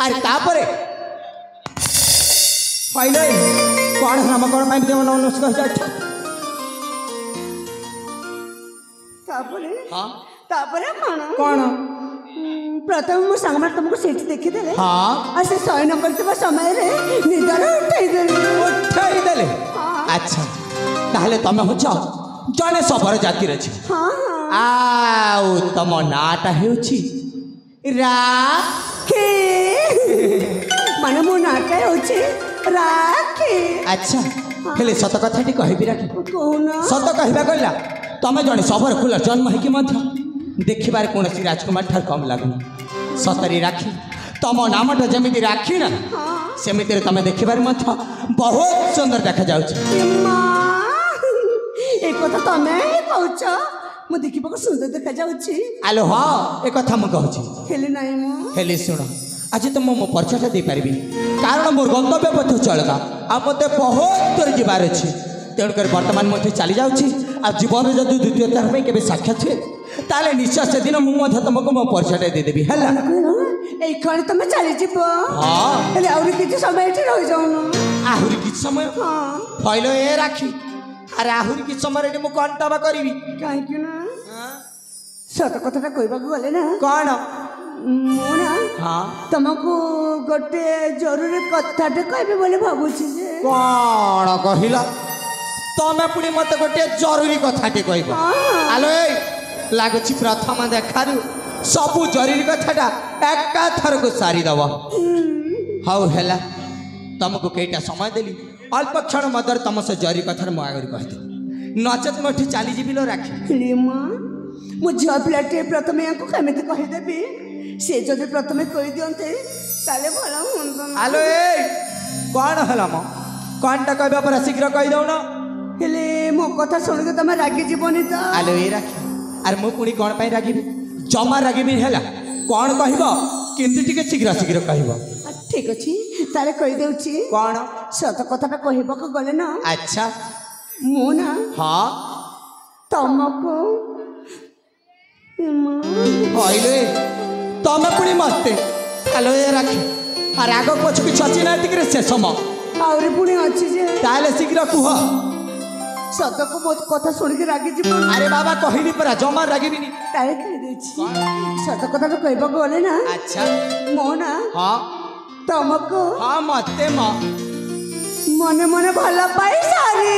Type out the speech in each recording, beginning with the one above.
अरे तापरे पहले कौन नामकरण पाई देव नमस्कार जाच्छा तापरे हां तापरे कौन प्रथम मो सांगमार तुमको सेठी देखि देले हां आ से 100 नंबर तबा समय रे निदर उठाई देले अच्छा ताहले तमे होछ जने सबर जाति रे छी हां आउ तम नाटा हेउछि राखी माने मो नाटा होछि राखी अच्छा हेले सत कथाटी कहबी राखी कोना सत कहबा कहला तमे जने सबर फुल जन्म है कि मध्य देखिबार कोनसी राजकुमार ठार कम लागुनी सतरी राखी तम नामटा जमिति राखी ना सेमिति तमे देखिबार मध्य बहुत सुंदर देखा जाउछि ए कथा तमे कहछ मो देखिबा सुंदर देखा जाउछि आलो हां ए कथा म कहछि हेले नाही मो हेले सुन आज तो मो परिचयटा दे पारिबी कारण मोर गंतव्य पथ चलगा आ मते बहुत दूर जिबार अछि तेणुकर वर्तमान मते चली जाउछि आ जीवन जदि द्वितीय थर में केबे साक्षात छे ताले निश्चय से दिन मु मध्य तुमको मो परिचयटा दे देबी हला ए खण तमे चली जिबो हां हेले आउरी किछि समय एठी रहि जाउनो आहुरी किछि समय हां फैलो ए राखी अरे आहुरी किछि समय रे मु कोनटाबा करबी काहे कि ना सत कथाटा कहबा गले ना कोन मोना हां तुमको गोटे जरूरी कथाटे कहबे बोले भाबुछि जे कोन कहिला तमे पुणी मते गोटे जरूरी कथाटे कहबो आलो ए लागुछि प्रथम देखारु सबु जरूरी कथाटा एका थर को सारी दवा हाउ हेला तुमको केटा समय देली अल्प क्षण मदर तम से जरूरी कथार म आगर कहते नचत मठी चाली जिबिलो राखी लीमा मो झिया पिलाटे प्रथमे याको केमिति कहि देबी से जदि प्रथमे कहि दियंते ताले भला हुंतो आलो ए कोन हला म कोनटा कहबा पर शीघ्र कहि दउनो हेले मो कथा सुन के तमे रागी जीवनी त आलो ए राखी अरे मु पुणी कोन पई रागिबी जमा रागिबी है कौन कह कि शीघ्र शीघ्र कह ठीक अच्छे तारे कहीदे कौन सत कथा कहवाक गले ना अच्छा मु ना हाँ तुमको कहले तमें पुणी मत हेलो ये राखी और आग पछ कि अच्छी ना शेष आहरी पुणी अच्छी जे ताले शीघ्र कुह सत को बहुत कथा शुणिक रागी जीव अरे बाबा कहली परा जमा रागिबिनी तारे कहीदे सत कथा कहवाक गले ना अच्छा मो ना हाँ तुमको हाँ मते मने मने भल पाई सारी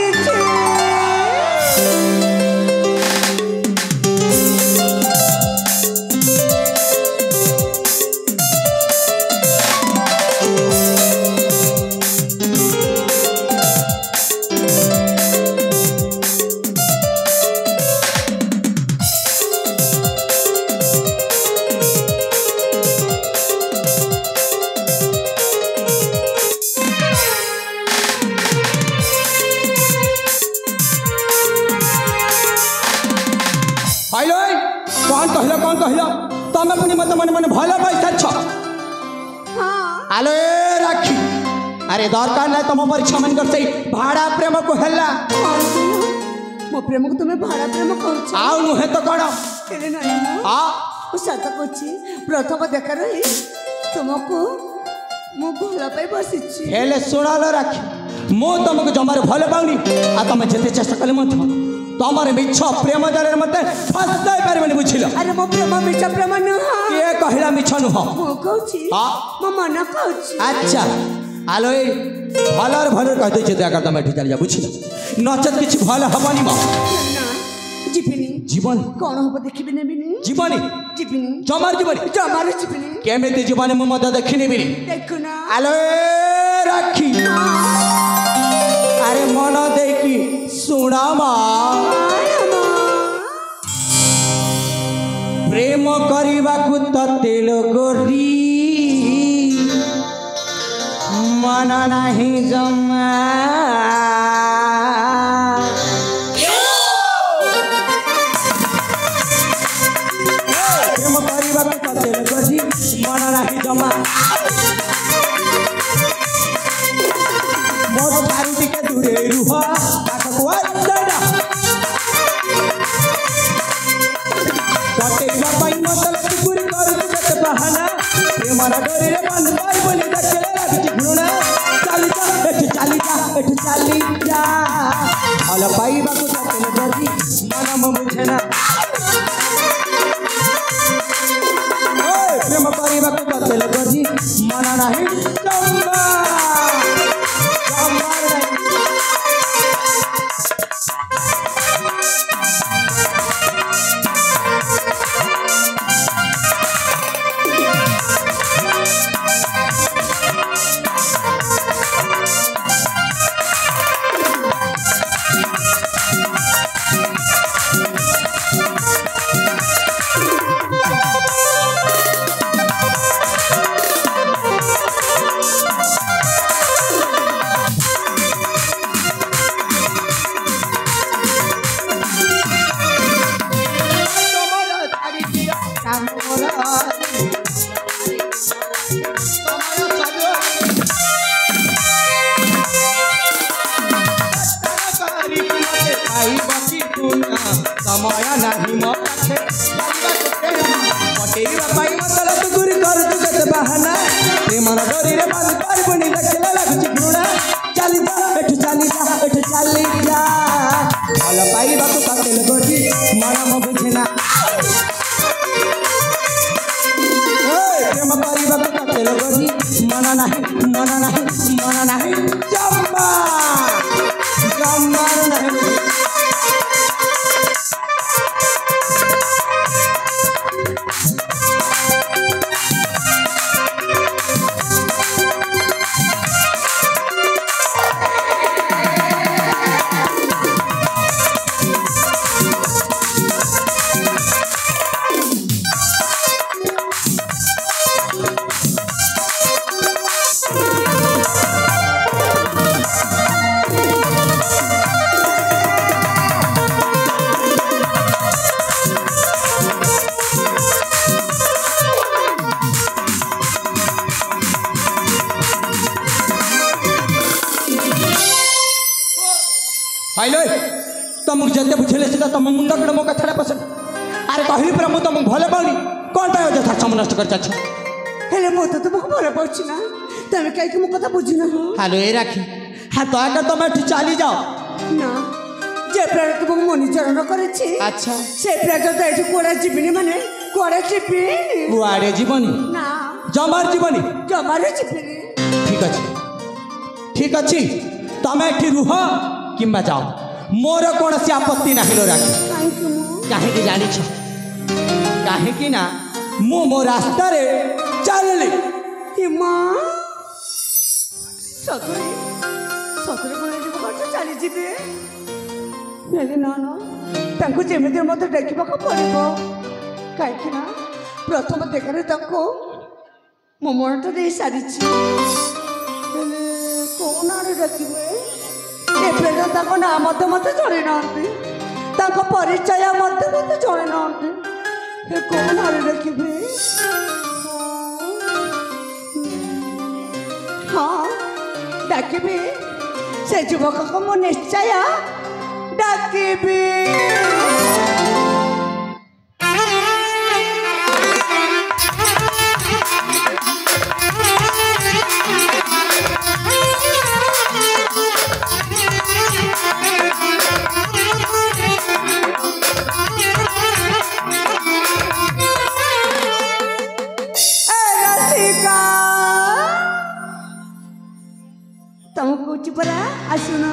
कौन कहल तमें पुणी मत मन मन भल पैसा आलो ए राखी अरे दरकार ना तुम परीक्षा मन कर भाड़ा प्रेम को हेला मो प्रेम को तुम्हें भाड़ा प्रेम कर आउ नुहे तो कौन हाँ सत कही प्रथम देखा रही तुमको मु भल पाई बसी हेले शुणाल राखी मु तुमको जमार भल पाऊनी आ तुम जिते चेष्टा कले तमर मिछ प्रेम जाल मत फसाई पारे बुझल अरे मो प्रेम मिछ प्रेम नुह किए कहला मिछ नुह मु कहूची मो मन कहूची अच्छा आलो ए भलर भलर कह दे जाकर तुम एठी चल जा बुझल नचत किछ भल हबनी म जीवनी जीवन कौन हम देखी नेबिनी जीवनी जीवनी जमार जीवनी केमिति जीवन मु मत देखि नेबिनी देखुना आलो ए राखी अरे मन देखी सुना प्रेम करने को तेल गोरी मन नहीं जमा प्रेम करने को तेल गोरी मन नहीं जमा मोर तारू टिके दूरे रुह प्रेमरा डोरी बंद कर बोली देखले लागछि घृणा चली जा भल पाइबा को तले गरी मन बुझे ना प्रेम करबा को तले गरी मन नाही जम्मा समय नहीं मोटे पटेवा पाई मतलब गुरी कर तुके बहाना प्रेमर डोरी रे बंद कर बनी देखले लागछि घृणा चली जा भल पाइबा को तले गरी मन म बुझेना प्रेम करबा को तले गरी मन नाही जम्मा नहीं तुमको जिते बुझेले सीधा तुम मुंड कड़े मो कथा पसंद अरे कहली पर मुझे तुमको भले पाऊनी कौन पाए अଯଥା समय नष्ट कर चाच हेले मो तो तुमको भले पाउछि ना तमे काहे कि मो कथा बुझिन हो हेलो ए राखी हाँ दया कर तुम एठी चली जाओ ना जे प्राण तुमको मनिचरण करेछि अच्छा से प्राण तो एठी कोड़ा जीवनी माने कोड़ा जीवनी कुआड़े जीवनी ना जमार जीवनी जमारे जीवनी ठीक अच्छी तुम एठी रुह किंबा जाओ मोर कौन सी आपत्ति ना हिलो राखी कहीं जानी कहीं ना मु मो रास्ता रे चलली सतरे सतरे कोने जीव कट चली जीवे नेली ना ना तांको जेमिति मते देखिबा को पड़िबो काहे ना प्रथम देखारे तांको मो मनटा दे सारिछि हेले कोन आरे देखिबे ए प्रेम तांको ना मते मते जणे नांती तांको परिचय मते मते जणे नांती हे कोन आरे देखिबे हाँ डाकिबी से युवक को मो निश्चय डाकिबी तुमको परा आसुन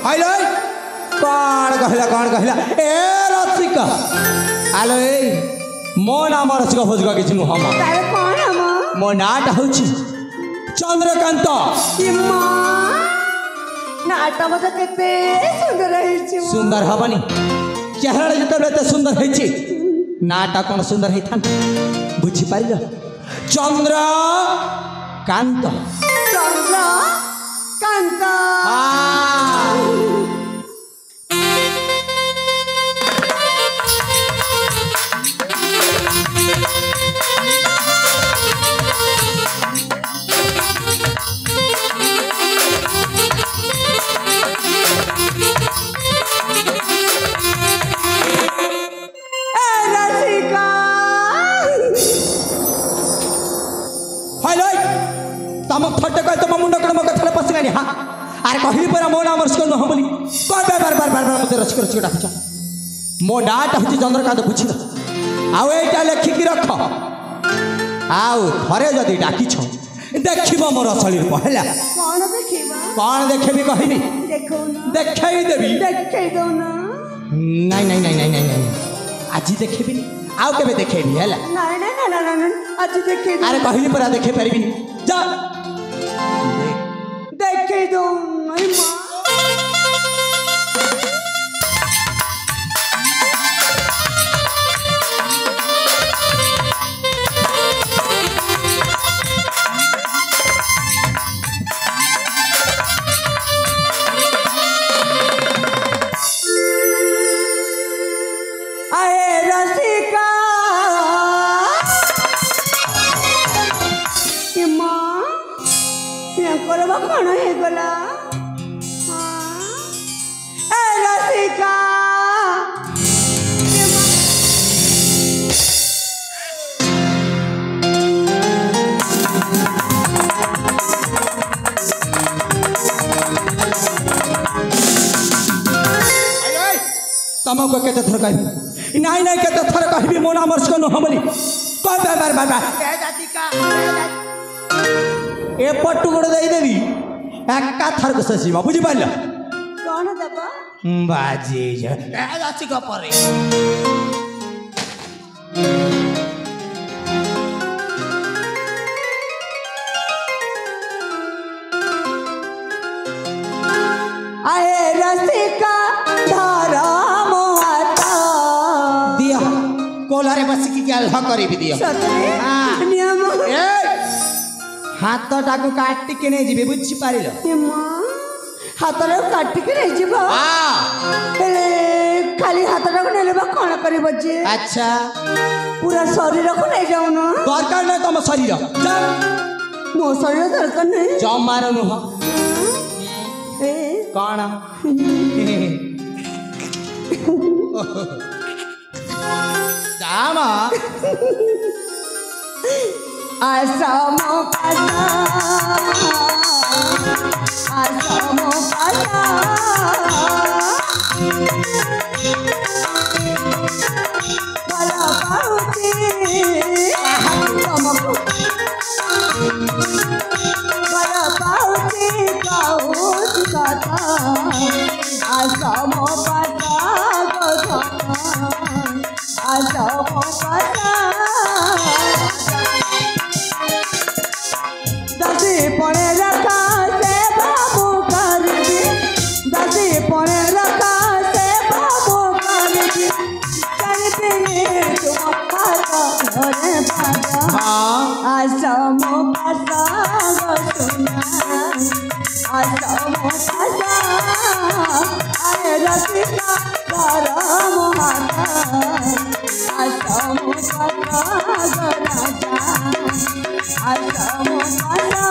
हेलो कौन कहला ए रसिका हेलो मो नाम रसिका फजका किसी नुह तारे कौन हम मो नाटा हूँ चंद्रकांत नाटा मत केते सुंदर है सुंदर हबनी चेहरा जिते सुंदर है नाटा कौन सुंदर है बुझी पार चंद्रकांत चंद्रकांत फटे कह तुम मुंड कड़े मो कथा पशिलानी हाँ अरे कहली पर मो नाम रसिक नुह बोली कौन बार बार बार मत रसिक रसिक डाकुच मो नाटा हूँ चंद्रकांत बुझ आईटा लेखिकी रख आउ थे जदि डाकिछ देखब मोर असली रूप है कौन देखेबी कहबी देखई देवी नहीं नहीं नहीं नहीं नहीं आज देखेबी आउ केबे देखेबी है आज देखे अरे कहली पर देखे पारिबी जा देखे दो कौन है गला रसिका तुमको केते थर कहबी नहीं नहीं केते थर कहबी मो नाम रसिक नुह बोली कौन बार बार बार ए पट्टू गोड़ दे देवी एका थर को ससीबा बुझी पारल कौन दबा बाजी ए रसिक परे आए रसिका धरम हाता दिया कोलारे बस की क्या लह करी भी दिया सतरे नियम ए हाथ टाकू काटी के नहीं जीवे बुझी पारिल हाथ काटिक नहीं जीव खाली हाथ टाक नहीं कौन कर अच्छा पूरा शरीर को नहीं जाऊन दरकार नहीं तुम शरीर मो शरीर दरकार नहीं जमार नुह ए कौन जामा असम पासा असम पासा भला पाउती तमको भला पाउती काउती कथा असम पासा असम पासा दसी पड़े रखा से बाबू कर दी दसी पड़े रखा से बाबू कर दी कर दी तुम पाता घरे पाता असम पासा सुना असम पासा अरे रसिका करम हाथा असम पासा राजा असम पासा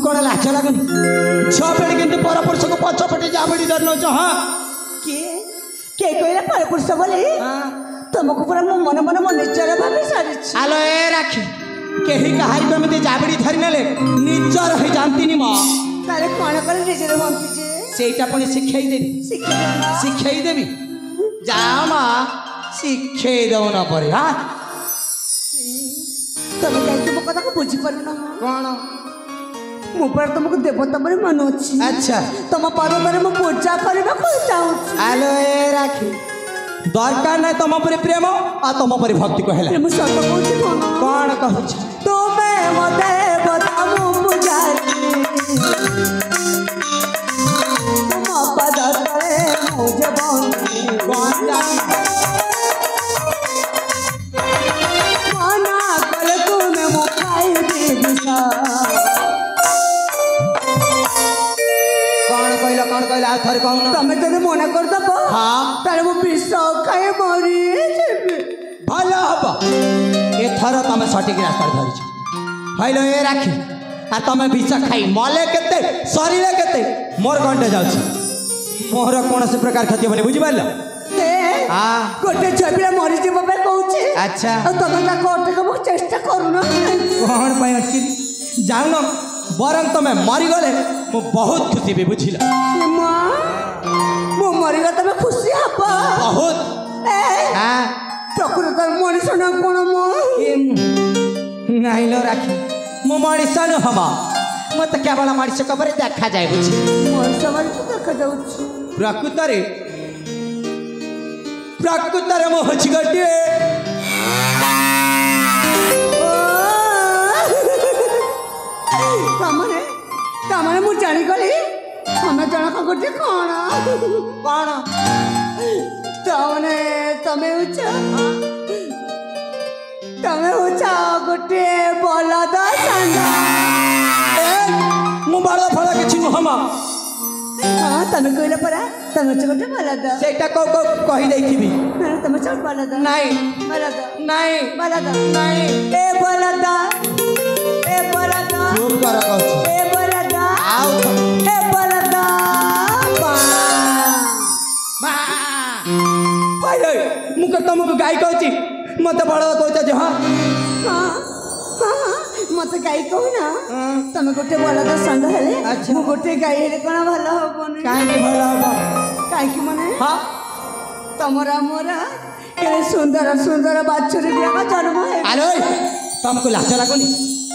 कौन लाच लगुनि छपे कि परपुरुष को पछपटे जाबड़ी धरन हाँ किए कहला परपुरुष बोली तुमको पूरा मो मन मन मन निजर भाभी सारी आलो ए राखी केही कहारी कमिति जाबड़ी धरि नेले निजर होई जानतिनी म तारे कोन कर निजर भाभी जे सेटा पनि शिक्षाई देबी शिक्षाई देबी जा मा शिक्षाई दउ न परे हां तुम कहीं कथा को बुझी पर ना कौन मो पर तुमको देवता पर मन अछि अच्छा तुम पार्वती मो पूजा करबा को चाहू आलो ए राखी दरकार नहीं तुम पर प्रेम आ तुम पर भक्ति कहला मु सब कहूची कौन कहूच तुमे मते बतामु बुझाली तुम पद तले मुझे बंदी कौन जानी मना कर तुमे मो खाई दी दिशा कौन कहला आ थर कहू तमे जदि मना कर दबो हां ताले मो विष खाए मरी जेबे भलो हबो ए थर तमे सटिक रास्ता धरिछ हैलो ए राखी आ तमे विष खाई मले केते शरीर केते मोर गंडे जाउछ मोर कौन से प्रकार क्षति बने बुझि पारल हां गोटे छबिला मरी जीव बे कहूची अच्छा तमे ता कोटे को चेष्टा करूना कौन पाई अटकी जाऊ न बरं तमे मरी गले मु बहुत खुशी भी बुझिला मां मो मरी गले तमे खुशी हबा बहुत हां प्रकृत मनीष ना कोन मो नहीं लो राखी मो मनीष न हमा मत केवल मनीष कबरे देखा जाय बुझी मोर सवाल तो देखा जाउछ प्रकृतरे मो हछि गटे तमने मु जानी गली हमें जनक गोटे कौन कौन तमे उचा गोटे बलद सांग मु बड़ फल किछि नुहमा हाँ तमे कहले परा तमे गोटे बलद सेटा को कहि दैथिबी तमे चल बलद नहीं बलद नहीं बलद नहीं ए बलद चुप कर कहछि ए बलद आओ ए बलद भाई मुके तुमको गाय कहछि मते बड़ कहछ जे हां मत गाई कहू ना तमे गोटे बलद संग हेले अच्छा मु गोटे गाई हेले कोन भलो होबनी काहे के भलो होबो काहे कि माने हां तमरा मोरा केरे सुंदर सुंदर बाछुरी बिया जन्म हे आलो तुमको लाज लागोनी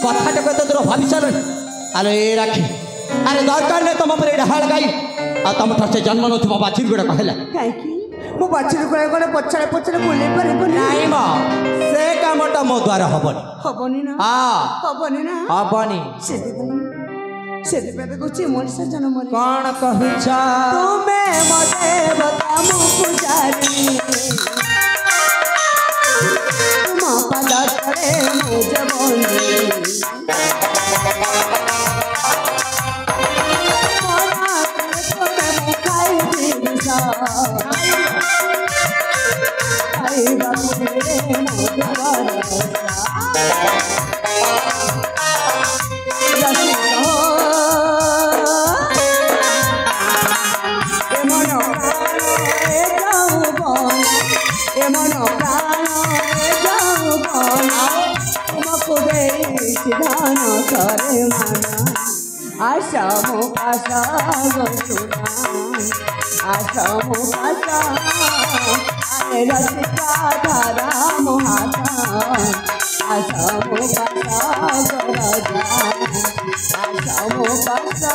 कथाटे कत दूर भाभी सारणी आलो ए राखी अरे दरकार नहीं तुम पर डाल गाई ଆଉ ତମ ଠାରୁ ସେ ଜନ୍ମ ନଉଥିବା ବାଛୁରୀ ଗୁଡ଼ା କହିଲା କାହିଁକି ମୋ ବାଛୁରୀ ଗୁଡ଼ା ଗଲେ ପଛରେ ପଛରେ ବୁଲେଇ ପାରିବନି? ନାଇଁ ମ ସେ କାମଟା ମୋ ଦ୍ୱାରା ହବନି। ହବନି ନା? ହଁ ହବନି ନା? ହବନି। ସେଥିପାଇଁ କହୁଛି ମଣିଷ ଜନ୍ମରେ କଣ କହୁଛ ତୁମେ ମୋ ଦେବତା ମୁଁ ପୂଜାରୀ ତୁମ ପାଦ ତଳେ ମୁଁ ଜୀବନୀ ମୁଁ ଖାଇବି ବିଷ ଖାଇବାକୁ ମିଳେ ମୋ এমন প্রাণ তোমাকে দেইছি ধান করে মানা আশা মো পাশা গসুনা আশা মো পাশা আরে রসিকা ধারা মহাতা আশা মো পাশা গরাজা আশা মো পাশা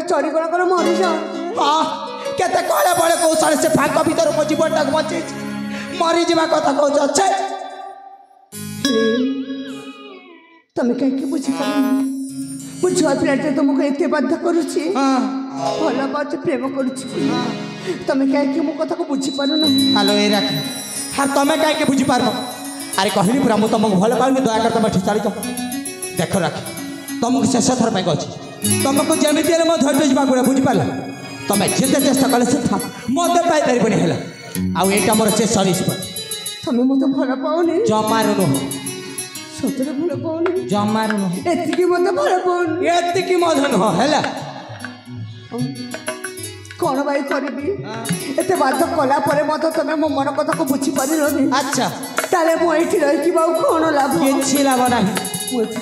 चढ़ीगला कर मरी जाओ केते कले बड़े कौशल से फाक भीतर मो जीवनटा बचे मरी जावा कथा कहछ छे तुम कहीं बुझी मु छुआ पिलाटे तुमको एत बाध्य करुच्छी भल पाच प्रेम करुच्छी तुम कहीं मो कथा को बुझी पार ना हेलो ए राख हाँ तुम कहीं बुझी पार अरे कहली पूरा मुझे तुमको भल पाऊनी दयाकर तुम ठीक चली देख राख तुमको शेष थर पे अच्छी तुमको जमी धैर्य जावा बुझीपार तुम जिते चेष्टा कले से मत पाइपर है आईटा मोर शेष निष्पत्ति तुम मत भल पाओनी जमार नुह सतरे भल पाओनी जमार नुह एतिकी मत भल पाओनी एतिकी मत नुह है कौन भाई करी एत बाध कला मत तुम मो मन कथा को बुझी पार अच्छा ताले मुझे रही कौन लाभ कि लाभ ना मुझे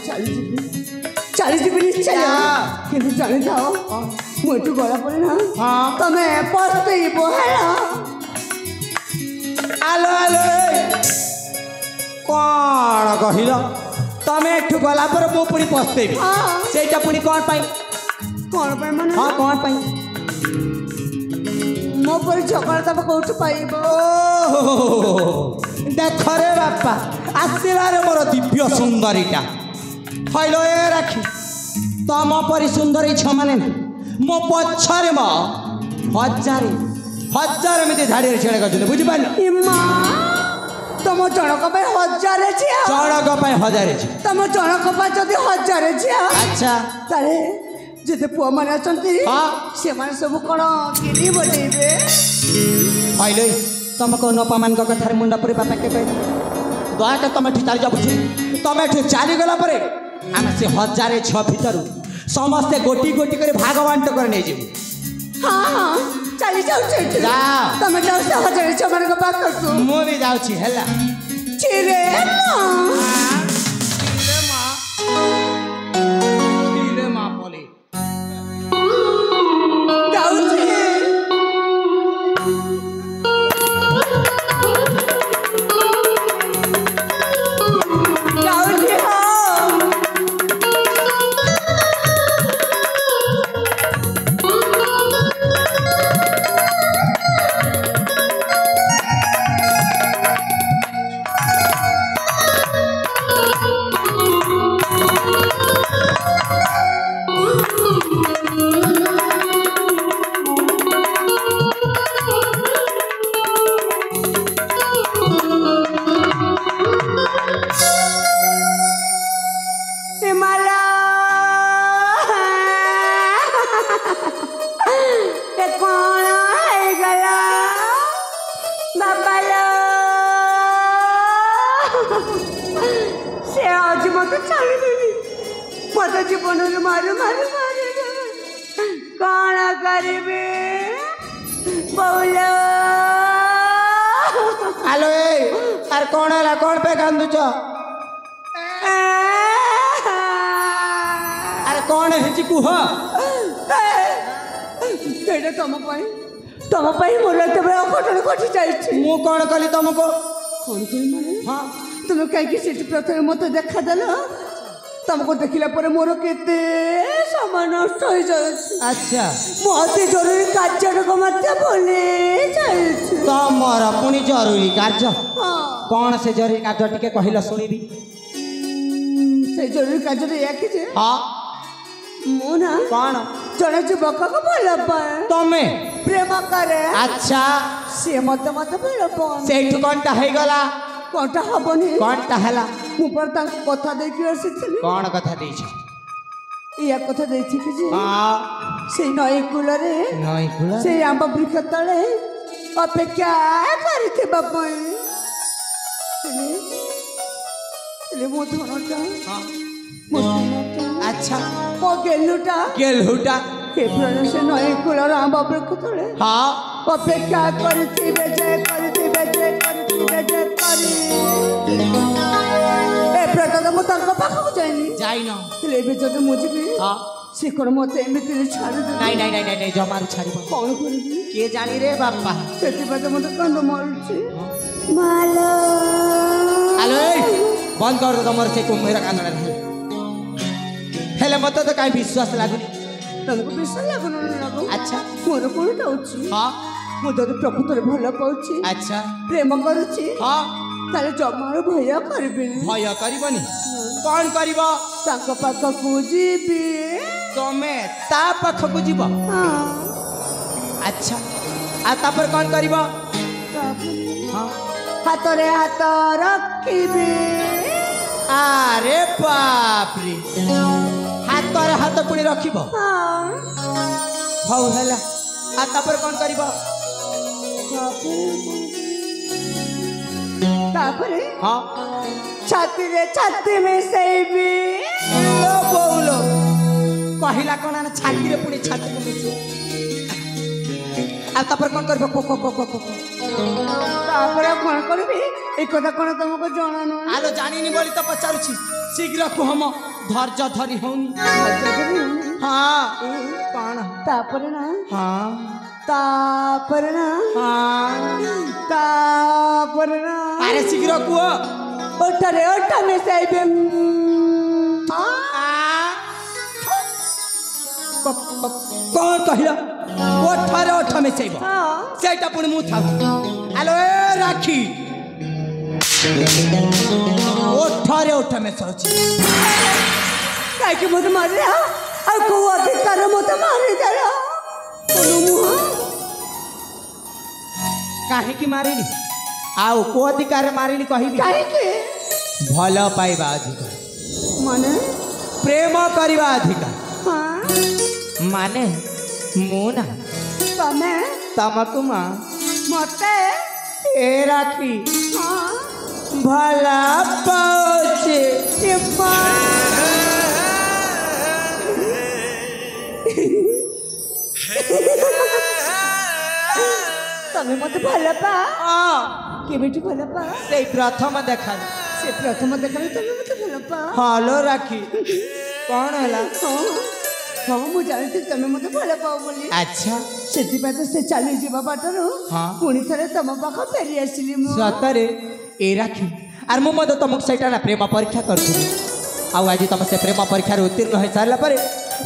चली जी निश्चय कि जानी था मुझे गला पड़े ना तुम पस्तेब आलो आलो कौन कहल तुम एठू गला पर मु पुणी पस्तेबी सेटा पुणी कौन पाई कौन पाई माने हाँ कौन पाई मो पर झगड़ा तब कौट पाइब देख रे बापा आसबार मोर दिव्य सुंदरीटा हलो ए राखी तुम परी सुंदरी छमाने मो पछरे म हजार हजार एमती धाड़ी छेड़ा कर बुझिपार तुम जनक हजार जनक हजार तुम जनक जदि हजार अच्छा ताले जिते पुआ मैंने अच्छा से सब कौन गिरी बजेबे हलो तुमको नपा मान कथार मुंडा पूरी बापा के कह दयाकर तुम एठी चली जा तुम एठी चलीगला आम से हजार छः भर समस्ते गोटी गोटी कर भाग बांट कर नहीं जीव हाँ चली जाओ जाओ। तुम जाओ सहजरे छुआ पाक ମୁଁ ବି ଯାଉଛି ହେଲା चिरे ମା ପଲି जाऊची जाऊची हो हिमाला ये कौन है गला बाबाला से आज मत छाड़ी देनी मत जीवन मारू मारू मारू कौन करिबे बोलो ଆଲୋ ଏଇ ଆରେ କ'ଣ ହେଲା କ'ଣ ପାଇଁ କାନ୍ଦୁଛ ଆରେ କ'ଣ ହେଇଛି କୁହ ସେଇଟା ତମ ପାଇଁ ମୋର ଏତେବେଳେ ଅଘଟଣ ଘଟି ଯାଇଛି ମୁଁ କ'ଣ କଲି ତମକୁ କ'ଣ କହି ମାନେ ହଁ ତୁମେ କାହିଁକି ସେଠି ପ୍ରଥମେ ମୋତେ ଦେଖାଦେଲ ତମକୁ ଦେଖିଲା ପରେ ମୋର କେତେ ସମୟ ନଷ୍ଟ ହେଇଯାଉଛି ଆଚ୍ଛା ମୁଁ ଅତି ଜରୁରୀ କାର୍ଯ୍ୟଟକ ମଧ୍ୟ ଭୁଲି ଯାଇଛି ତମର ପୁଣି ଜରୁରୀ କାର୍ଯ୍ୟ ହଁ କ'ଣ ସେ ଜରୁରୀ କାର୍ଯ୍ୟ ଟିକେ କହିଲ ଶୁଣିବି ସେ ଜରୁରୀ କାର୍ଯ୍ୟଟା ଏୟା କି ଯେ ହଁ ମୁଁ ନା କ'ଣ ଜଣେ ଯୁବକକୁ ଭଲ ପାଏ ତମେ ପ୍ରେମ କରେ ଆଚ୍ଛା ସିଏ ମୋତେ ଭଲ ପାଏ ସେଇଠୁ କ'ଣଟା ହେଇଗଲା କଣଟା ହବନି କ'ଣଟା ହେଲା ମୁଁ ପରେ ତାଙ୍କୁ କଥା ଦେଇକି ଆସିଥିଲି କ'ଣ କଥା ଦେଇଛ ଏୟା କଥା ଦେଇଛି କି ଯେ ହଁ ସେଇ ନଈ କୂଳରେ ନଈ କୂଳ ସେଇ ଆମ୍ବ ବୃକ୍ଷ ତଳେ ଅପେକ୍ଷା କରିଥିବା ପାଇଁ ହେଲେ ମୋ ଧନଟା ମୋ ଧନଟା ଆଚ୍ଛା ମୋ ଗେଲୁଟା ଗେଲହୁଟା କେବଳ ସେ ନଈ କୂଳର ଆମ୍ବ ବୃକ୍ଷ ତଳେ ହଁ ଅପେକ୍ଷା କରିଥିବେ ଯେ କରି ଏପର୍ଯ୍ୟନ୍ତ ମୁଁ ତାଙ୍କ ପାଖକୁ ଯାଇନି ଯାଇନ ହେଲେ ଏବେ ଯଦି ମୁଁ ଯିବି ହଁ ସେ କ'ଣ ମୋତେ ଏମିତିରେ ଛାଡ଼ିଦେବେ ନାଇଁ ନାଇଁ ନାଇଁ ନାଇଁ ଜମାରୁ ଛାଡ଼ିବ କ'ଣ କରିବି କିଏ ଜାଣି ରେ ବାପା ସେଥିପାଇଁ ତ ମୋତେ କାନ୍ଦ ମାରୁଛି ମାଲୋ ଆଲୋ ଏଇ ବନ୍ଦ କର ତମର ସେ କୁମ୍ଭୀର କାନ୍ଦଣା ହେଲେ ମତେ ତ କାହିଁ ବିଶ୍ୱାସ ଲାଗୁନି ତମକୁ ବିଶ୍ୱାସ ଲାଗୁନି ଲାଗୁ ଆଚ୍ଛା ମୋର କ'ଣ ଯାଉଛି ହଁ ମୁଁ ଯଦି ପ୍ରକୃତରେ ଭଲ ପାଉଛି ଆଚ୍ଛା ପ୍ରେମ କରୁଛି ହଁ ତାହେଲେ ଜମାରୁ ଭୟ କରିବିନି ଭୟ କରିବନି କ'ଣ କରିବ ତାଙ୍କ ପାଖକୁ ଯିବି ତମେ ତା ପାଖକୁ ଯିବ ହଁ ଆଚ୍ଛା ଆଉ ତାପରେ କ'ଣ କରିବ ତାପରେ ହଁ ହାତରେ ହାତ ରଖିବି ଆରେ ବାପରେ ହାତରେ ହାତ ପୁଣି ରଖିବ ହଁ ହଉ ହେଲା ଆଉ ତାପରେ କ'ଣ କରିବ ତାପରେ ହଁ ଛାତିରେ ଛାତି ମିଶେଇବି ଲୋ ବୋଉଲୋ କହିଲା କ'ଣ ନା ଛାତିରେ ପୁଣି ଛାତିକୁ ମିଶି ଆଉ ତାପରେ କ'ଣ କରିବ ତାପରେ କ'ଣ କରିବି ଏ କଥା କ'ଣ ତମକୁ ଜଣା ନୁହେଁ ଆଲୋ ଜାଣିନି ବୋଲି ତ ପଚାରୁଛି ଶୀଘ୍ର କୁହ ମ ଧୈର୍ଯ୍ୟ ଧରି ହଉନି ହଁ କ'ଣ ତାପରେ ନା ହଁ ତାପରେ ନା ହଁ ତାପରେ ନା ଆରେ ଶୀଘ୍ର କୁହ ଓଠରେ ଓଠ ମିଶେଇବି କ'ଣ କହିଲ ଓଠରେ ଓଠ ମିଶେଇବ ସେଇଟା ପୁଣି ମୁଁ ଥାଉଛି ଆଲୋ ଏ ରାକ୍ଷୀ ଓଠରେ ଓଠ ମିଶାଉଛି କାହିଁକି ମୋତେ ମାରିଲା ଆଉ କୋଉ ଅଧିକାର ମୋତେ ମାରିଦେଲ ମୁହଁ କାହିଁକି ମାରିଲି ଆଉ କୋଉ ଅଧିକାର ମାରିଲି କହିବି କାହିଁକି ଭଲ ପାଇବା ଅଧିକାର ମାନେ ପ୍ରେମ କରିବା ଅଧିକାର ହଁ ମାନେ ମୁଁ ନା ତମେ ତମକୁ ମା ମୋତେ ଏ ରାକ୍ଷୀ ହଁ ଭଲ ପାଉଛି ତମେ ମତେ ଭଲ ପା ହଁ କେବେଠୁ ଭଲ ପା ସେଇ ପ୍ରଥମ ଦେଖା ସେ ପ୍ରଥମ ଦେଖାରେ ତମେ ମତେ ଭଲ ପା ହଲୋ ରାକ୍ଷୀ କଣ ହେଲା ହଁ ହଁ ମୁଁ ଜାଣିଥିଲି ତମେ ମତେ ଭଲ ପାଅ ବୋଲି ଆଚ୍ଛା ସେଥିପାଇଁ ତ ସେ ଚାଲିଯିବା ବାଟରୁ ହଁ। ପୁଣି ଥରେ ତମ ପାଖ ଫେରି ଆସିଲି ମୁଁ ସତରେ ଏ ରାକ୍ଷୀ ଆର୍ ମୁଁ ମଧ୍ୟ ତମକୁ ସେଇଟା ନା ପ୍ରେମ ପରୀକ୍ଷା କରୁଥିଲି ଆଉ ଆଜି ତମ ସେ ପ୍ରେମ ପରୀକ୍ଷାରେ ଉତ୍ତୀର୍ଣ୍ଣ ହେଇସାରିଲା ପରେ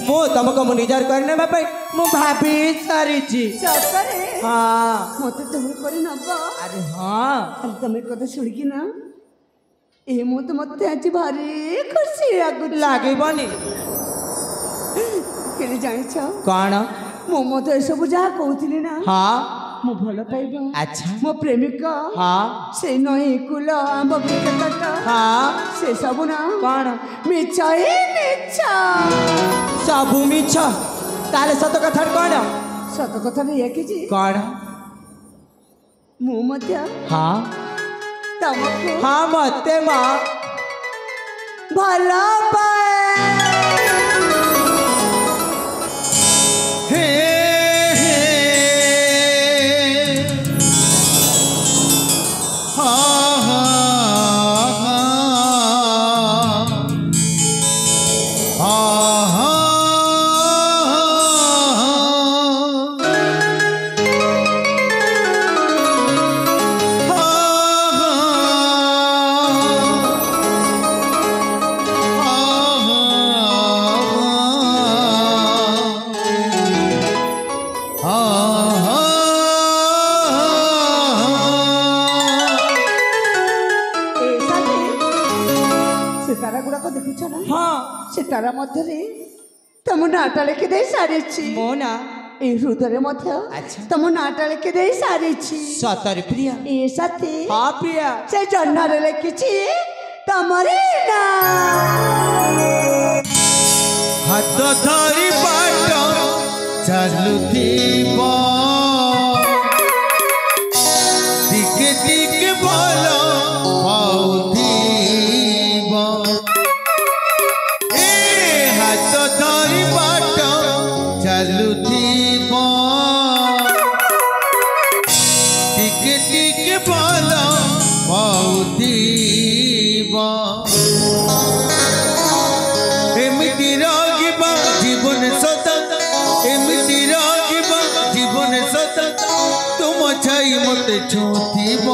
ମୁଁ ତମକୁ ମୁଁ ନିଜର କରିନେବା ପାଇଁ ମୁଁ ଭାବି ସାରିଛି ସତରେ ହଁ ମତେ ତୁମେ କରି ନବ ଆରେ ହଁ ଆରେ ତମେ କଥା ଶୁଣିକି ନା ଏ ମୁଁ ତ ମତେ ଆଜି ଭାରି ଖୁସି ଲାଗୁଛି ଲାଗିବନି କେବେ ଜାଣିଛ କଣ ମୁଁ ମତେ ଏସବୁ ଯାହା କହୁଥିଲି ନା ହଁ ମୁଁ ଭଲ ପାଇବା ଆଚ୍ଛା ମୋ ପ୍ରେମିକ ହଁ ସେ ନଈ କୂଲ ଆମ୍ବ ବୃକ୍ଷ ତଟ ହଁ ସେ ସବୁ ନା କଣ ମିଛ ହିଁ ମିଛ ସବୁ ମିଛ ତାହେଲେ ସତ କଥା କଣ ସତ କଥାରେ ଏକିଛି କଣ ମୁଁ ମଧ୍ୟ ହଁ ତମକୁ ହଁ ମତେ ମା ଭଲ ପାଏ ହେ ହେ ହଁ ହଁ ତାରା ଗୁଡାକ ଦେଖୁଛ ନା ହଁ ସେ ତାରା ମଧ୍ୟରେ ତମ ନାଁଟା ଲେଖି ଦେଇ ସାରିଛି ମୋ ନା এই হৃদয়ের মধ্যে আচ্ছা তোমার নাটা লিখে দিয়ে সারিছি সতরে প্রিয়া এর সাথে হ্যাঁ প্রিয়া সেই জন্নারে লিখেছি তোমারই না হাত ধরি বাট চালুথিব টিকে টিকে বল পাউথিব এ হাত ধরি বাট চালুথিব টিকে টিকে বল পাউথিব এমিতি রহিবা জীবন সদা এমিতি রহিবা জীবন সদা তুম ছাই মতে ছুঁথিব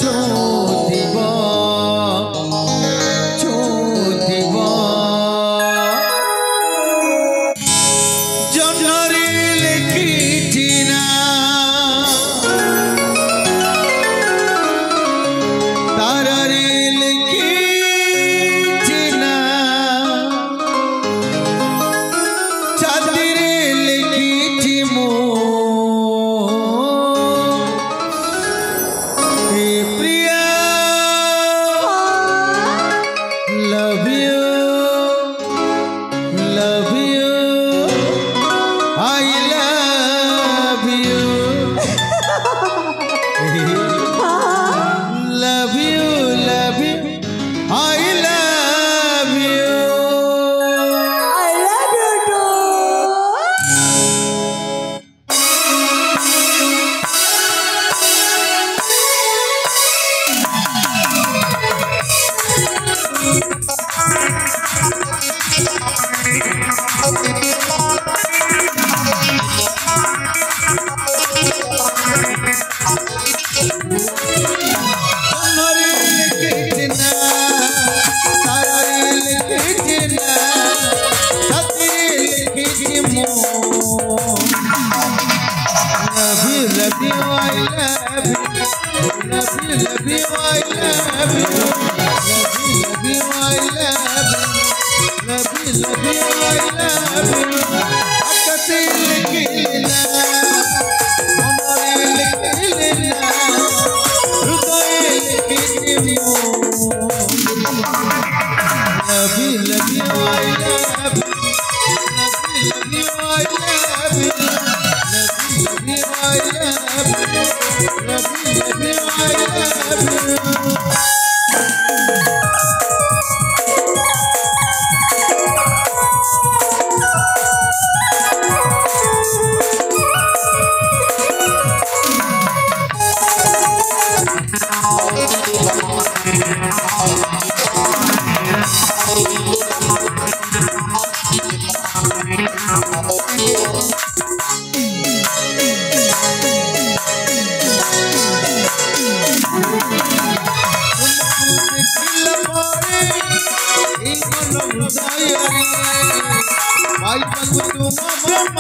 ছুঁথিব ছুঁথিব জন্মরে লেখিছি না তারারে লেখিছি না চাঁদিরে লেখিছি মো এ প্রিয়া love you love you I love you love you love you I love you I love you too জন্মরে লেখিছি না তারারে লেখিছি না চাঁদিরে লেখিছি মো love you I love you love you I love you love you I love you love you I love you আকাশে লিখিলে না মনে লিখিলে না হৃদয়ে লিখিলে মো love you I love you love you I love you love you I love you love you I love you मन हृदय भाई पागु तुम प्रेम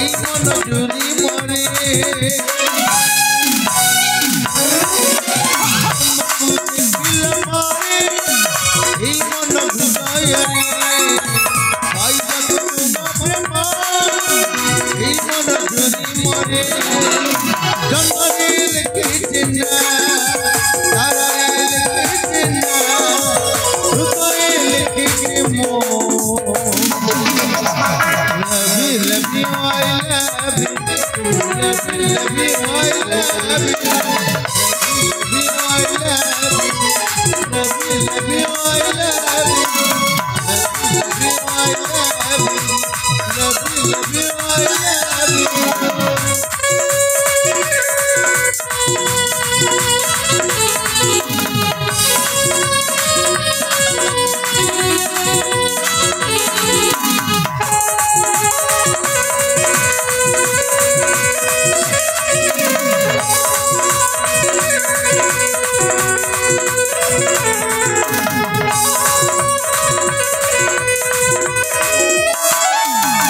এই मन जुरी मरे এই मन हृदय भाई पागु तुम प्रेम এই मन जुरी मरे जन्मरे लिखे ना तारारे लिखे ना हृदय लिखे मो love you, I love you, love you, I love you, love you, I love you,